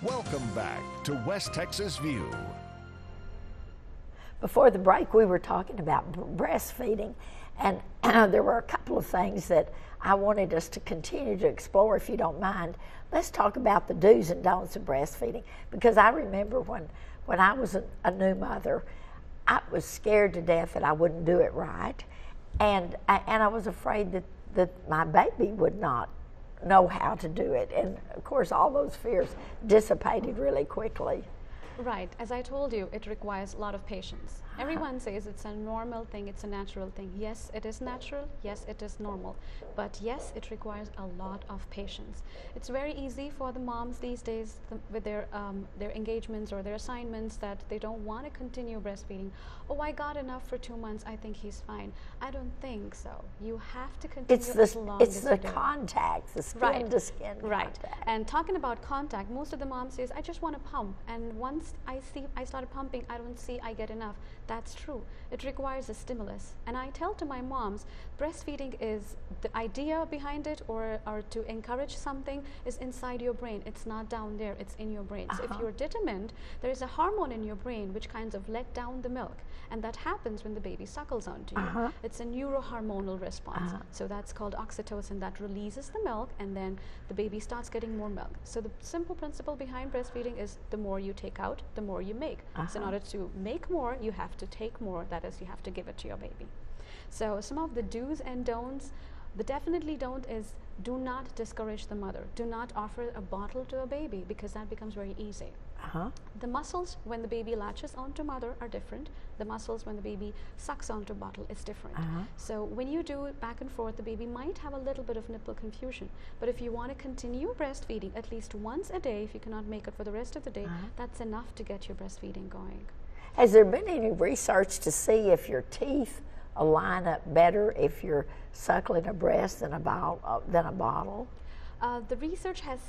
Welcome back to West Texas View. Before the break, we were talking about breastfeeding, and there were a couple of things that I wanted us to continue to explore, if you don't mind. Let's talk about the do's and don'ts of breastfeeding, because I remember when I was a new mother, I was scared to death that I wouldn't do it right, and I was afraid that my baby would not know how to do it, and of course all those fears dissipated really quickly. Right. As I told you, it requires a lot of patience. Everyone says it's a normal thing, it's a natural thing. Yes, it is natural. Yes, it is normal. But yes, it requires a lot of patience. It's very easy for the moms these days with their engagements or their assignments that they don't want to continue breastfeeding. Oh, I got enough for 2 months. I think he's fine. I don't think so. You have to continue as long as it's the contact, the skin to skin right. contact. And talking about contact, most of the moms says, I just want to pump. And once I started pumping, I don't see I get enough. That's true. It requires a stimulus. And I tell to my moms, breastfeeding is the idea behind it, or to encourage something is inside your brain. It's not down there, it's in your brain. So if you're determined, there is a hormone in your brain which kinds of let down the milk. And that happens when the baby suckles onto you. It's a neurohormonal response. So that's called oxytocin that releases the milk, and then the baby starts getting more milk. So the simple principle behind breastfeeding is the more you take out, the more you make. So in order to make more, you have to take more. That is, you have to give it to your baby. So some of the do's and don'ts, the definitely don't is do not discourage the mother. Do not offer a bottle to a baby, because that becomes very easy. The muscles when the baby latches onto mother are different. The muscles when the baby sucks onto bottle is different. So when you do it back and forth, the baby might have a little bit of nipple confusion. But if you want to continue breastfeeding at least once a day, if you cannot make it for the rest of the day, that's enough to get your breastfeeding going. Has there been any research to see if your teeth line up better if you're suckling a breast than a bottle? The research has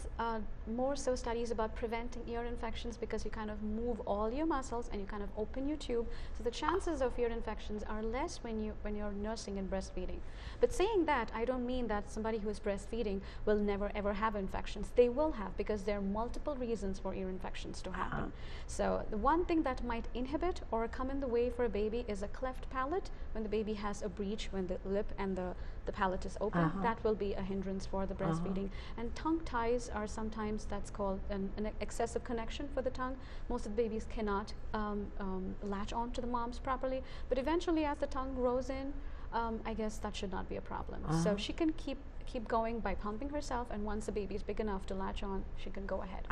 more so studies about preventing ear infections, because you kind of move all your muscles and you kind of open your tube. So the chances of ear infections are less when you're nursing and breastfeeding. But saying that, I don't mean that somebody who is breastfeeding will never ever have infections. They will have, because there are multiple reasons for ear infections to happen. So the one thing that might inhibit or come in the way for a baby is a cleft palate. When the baby has a breach, when the lip and the palate is open, that will be a hindrance for the breastfeeding. And tongue ties are sometimes, that's called an excessive connection for the tongue. Most of the babies cannot latch on to the moms properly, but eventually as the tongue grows in, I guess that should not be a problem. So she can keep going by pumping herself, and once the baby is big enough to latch on, she can go ahead.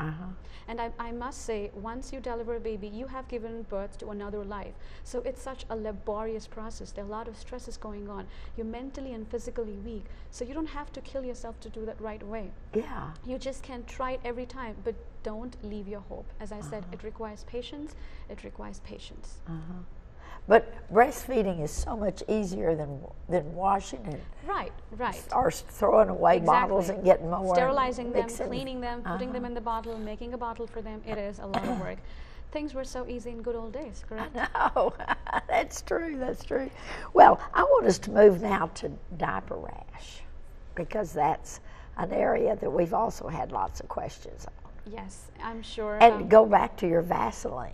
And I must say, once you deliver a baby, you have given birth to another life. So it's such a laborious process. There are a lot of stresses going on. You're mentally and physically weak, so you don't have to kill yourself to do that right away. You just can try it every time, but don't leave your hope. As I said, it requires patience. It requires patience. But breastfeeding is so much easier than washing it. Right. Or throwing away bottles and getting more. Sterilizing them, cleaning them, putting them in the bottle, making a bottle for them. It is a lot of work. Things were so easy in good old days, correct? No, that's true. Well, I want us to move now to diaper rash, because that's an area that we've also had lots of questions on. Yes, I'm sure. And go back to your Vaseline.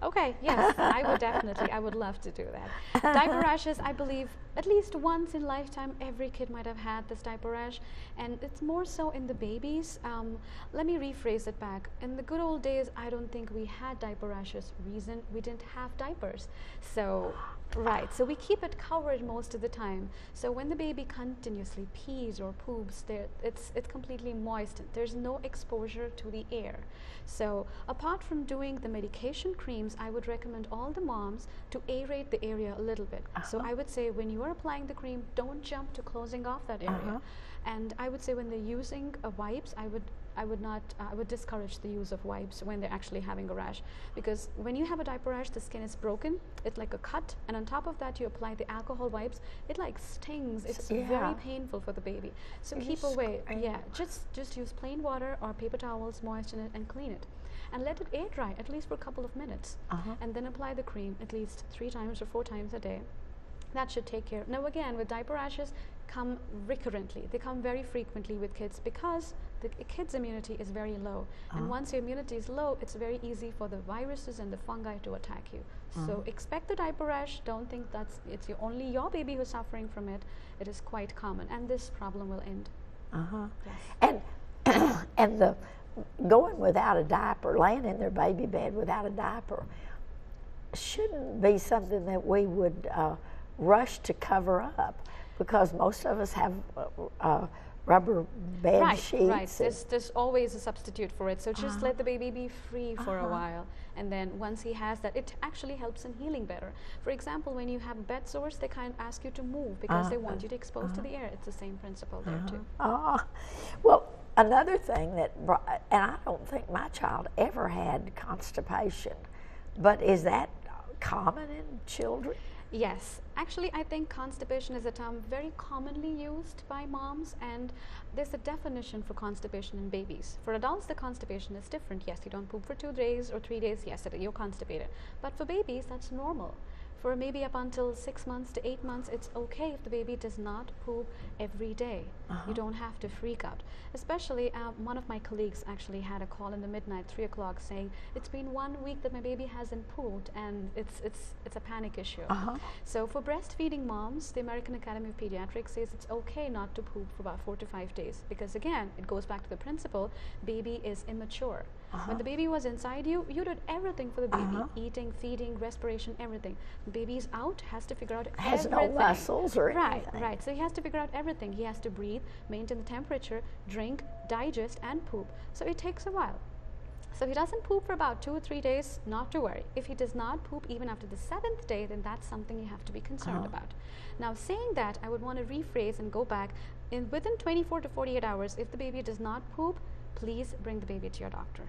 Okay, yes, I would love to do that. Diaper rashes, I believe, at least once in lifetime, every kid might have had this diaper rash, and it's more so in the babies. Let me rephrase it back. In the good old days, I don't think we had diaper rashes. Reason, we didn't have diapers. So we keep it covered most of the time. So when the baby continuously pees or poops, it's completely moist. There's no exposure to the air. So apart from doing the medication creams, I would recommend all the moms to aerate the area a little bit. So I would say when you are applying the cream, don't jump to closing off that area. And I would say when they're using wipes, I would discourage the use of wipes when they're actually having a rash, because when you have a diaper rash, the skin is broken, it's like a cut, and on top of that you apply the alcohol wipes, it like stings. It's very painful for the baby. So keep away. Just use plain water or paper towels, moisten it and clean it, and let it air dry at least for a couple of minutes, and then apply the cream at least 3 times or 4 times a day. That should take care. Now again, with diaper rashes come recurrently. They come very frequently with kids because the kid's immunity is very low. And once your immunity is low, it's very easy for the viruses and the fungi to attack you. So expect the diaper rash. Don't think it's only your baby who's suffering from it. It is quite common, and this problem will end. And and the going without a diaper, laying in their baby bed without a diaper, shouldn't be something that we would rush to cover up, because most of us have rubber bed sheets. Right. There's always a substitute for it. So just let the baby be free for a while, and then once he has that, it actually helps in healing better. For example, when you have bed sores, they kind of ask you to move because they want you to expose to the air. It's the same principle there too. Well, another thing that, and I don't think my child ever had constipation, but is that common in children? Yes, actually I think constipation is a term very commonly used by moms, and there's a definition for constipation in babies. For adults, the constipation is different. Yes, you don't poop for 2 days or 3 days, yes, you're constipated. But for babies, that's normal. For maybe up until 6 months to 8 months, it's okay if the baby does not poop every day. You don't have to freak out. Especially, one of my colleagues actually had a call in the midnight, 3 o'clock, saying, it's been 1 week that my baby hasn't pooped, and it's a panic issue. So for breastfeeding moms, the American Academy of Pediatrics says it's okay not to poop for about 4 to 5 days, because again, it goes back to the principle, baby is immature. When the baby was inside you, you did everything for the baby, eating, feeding, respiration, everything. The baby's out, has to figure out everything. Has no muscles or anything. Right. So he has to figure out everything. He has to breathe, maintain the temperature, drink, digest, and poop. So it takes a while. So if he doesn't poop for about 2 or 3 days, not to worry. If he does not poop even after the 7th day, then that's something you have to be concerned about. Now, saying that, I would want to rephrase and go back. Within 24 to 48 hours, if the baby does not poop, please bring the baby to your doctor.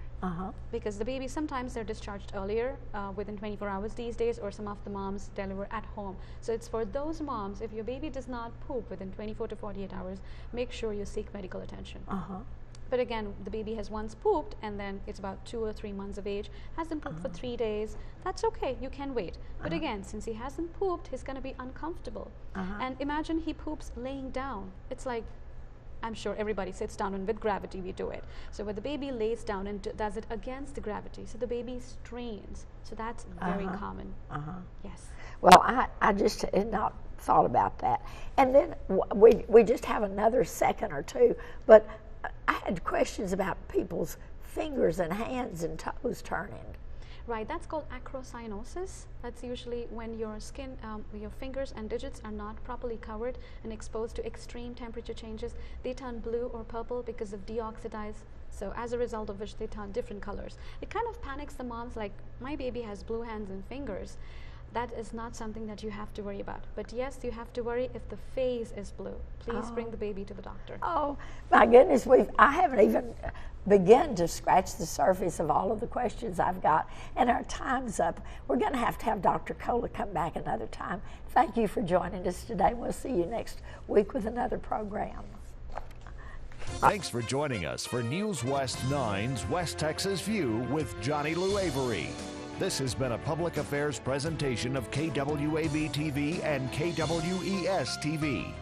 Because the baby, sometimes they're discharged earlier, within 24 hours these days, or some of the moms deliver at home. So it's for those moms, if your baby does not poop within 24 to 48 hours, make sure you seek medical attention. But again, the baby has once pooped, and then it's about 2 or 3 months of age, hasn't pooped for 3 days, that's okay, you can wait. But again, since he hasn't pooped, he's going to be uncomfortable. And imagine he poops laying down. It's like, I'm sure everybody sits down, and with gravity we do it. So when the baby lays down and does it against the gravity, so the baby strains. So that's very common. Yes. Well, I just had not thought about that. And then we just have another second or two, but I had questions about people's fingers and hands and toes turning. Right, that's called acrocyanosis. That's usually when your skin, your fingers and digits are not properly covered and exposed to extreme temperature changes. They turn blue or purple because of deoxidized, so as a result of which they turn different colors. It kind of panics the moms, like, my baby has blue hands and fingers. That is not something that you have to worry about. But yes, you have to worry if the face is blue. Please bring the baby to the doctor. Oh, my goodness, I haven't even begun to scratch the surface of all of the questions I've got, and our time's up. We're going to have Dr. Kohler come back another time. Thank you for joining us today. We'll see you next week with another program. Thanks for joining us for News West 9's West Texas View with Johnny Lou Avery. This has been a public affairs presentation of KWAB-TV and KWES-TV.